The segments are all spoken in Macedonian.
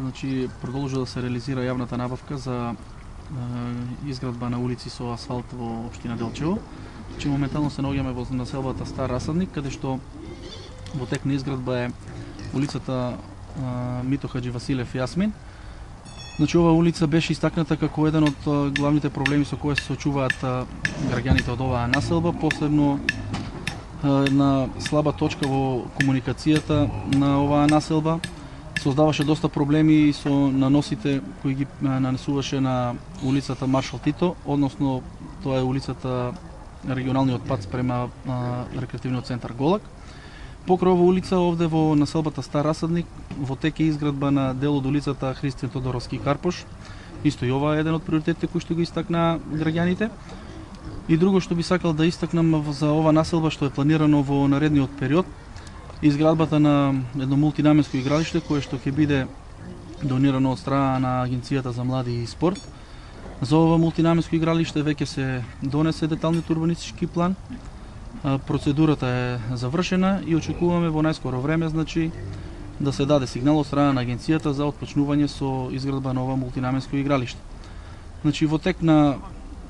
значи продолжува да се реализира јавната набавка за изградба на улици со асфалт во општина Делчево. Значи моментално се наоѓаме во населбата Стар Расадник, каде што во тек на изградба е улицата Мито Хаджи Василев Јасмин. Значи оваа улица беше истакната како еден од главните проблеми со кои се соочуваат граѓаните од оваа населба, посебно една слаба точка во комуникацијата на оваа населба. Создаваше доста проблеми со наносите кои ги нанесуваше на улицата Маршал Тито, односно тоа е улицата регионалниот пат спрема рекреативниот центар Голак. Покрај оваа улица овде во населбата Стар Расадник во тек е изградба на дел од улицата Христијан Тодоровски Карпош. Исто и ова е еден од приоритетите кои што ги истакна граѓаните. И друго што би сакал да истакнам за ова населба што е планирано во наредниот период, изградбата на едно мултинаменско игралиште кое што ќе биде донирано од страна на Агенцијата за млади и спорт. За ова мултинаменско игралиште веќе се донесе деталниот урбанистички план. Процедурата е завршена и очекуваме во најскоро време, значи, да се даде сигнал од страна на агенцијата за отпочнување со изградба на ова мултинаменско игралиште. Значи во тек на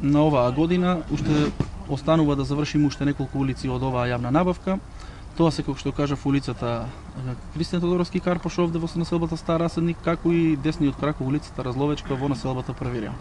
оваа година уште останува да завршиме уште неколку улици од оваа јавна набавка. Тоа се, како што кажав, улицата Христијан Тодоровски Карпош овде во населбата Стар Расадник, како и десниот крак улицата Разловечка во населбата Први Рион.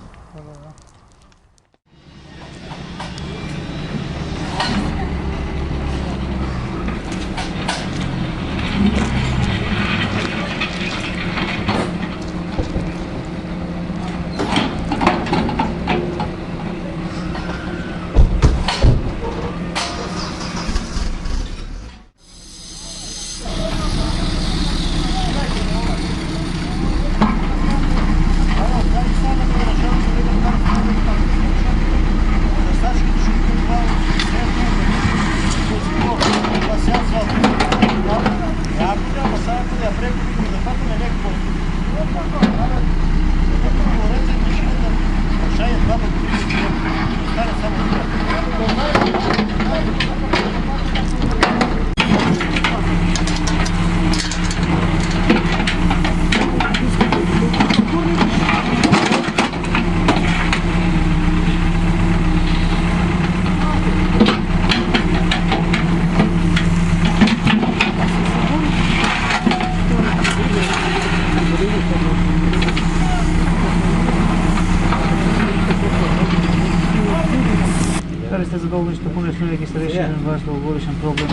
Дали сте задоволни што конечно веќе се реши ваш долгогодишен проблем?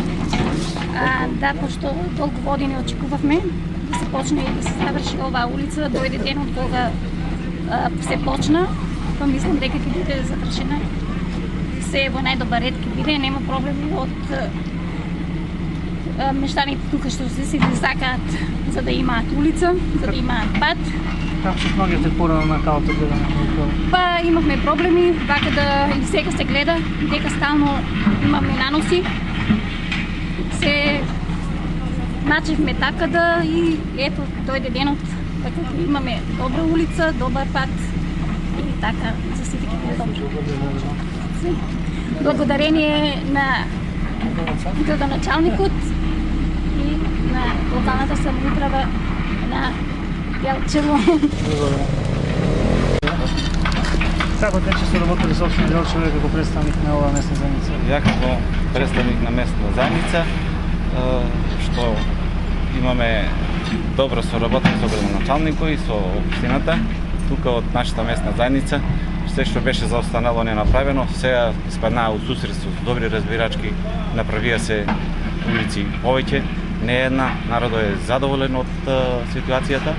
Да, пошто толку години очекувавме да се почне и да се заврши оваа улица, дојде денот кога се почна, па мислам дека ќе биде завршена. Се во најдобар ред ќе биде, нема проблеми од мештаните тука што се сакаат за да имаат улица, за да имаат пат. Како се снаѓате порано на калото гледане? Па имавме проблеми, вака да и сега се гледа, дека стално имаме наноси. Се начевме така да и ето дојде денот, така имаме добра улица, добар пат и така за сите ќе биде добро. Благодарение на градоначалникот и на локалната самоуправа на Делчево. Како тече се работи со општина Делчево како представник на оваа местна заедница? Ја како представник на местна заедница, што имаме добро соработка со градоначалникот и со општината, тука од нашата местна заедница, се што беше заостанало не направено, сега испаднаа од сусрет со добри разбирачки, направија се улици повеќе, не една, народот е задоволен од ситуацијата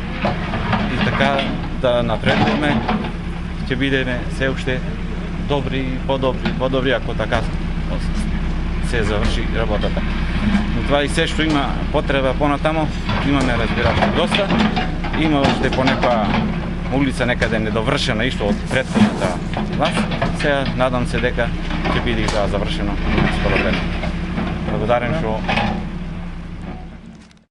и така да напредуваме, ќе бидеме се уште добри и подобри ако така се заврши работата. Но това и се што има потреба понатамо, имаме разбирачки доста, има уште понекоја улица некаде недовршена исто од претходната власт. Сега надам се дека ќе биде и тоа завршено на скоро време. Благодарен што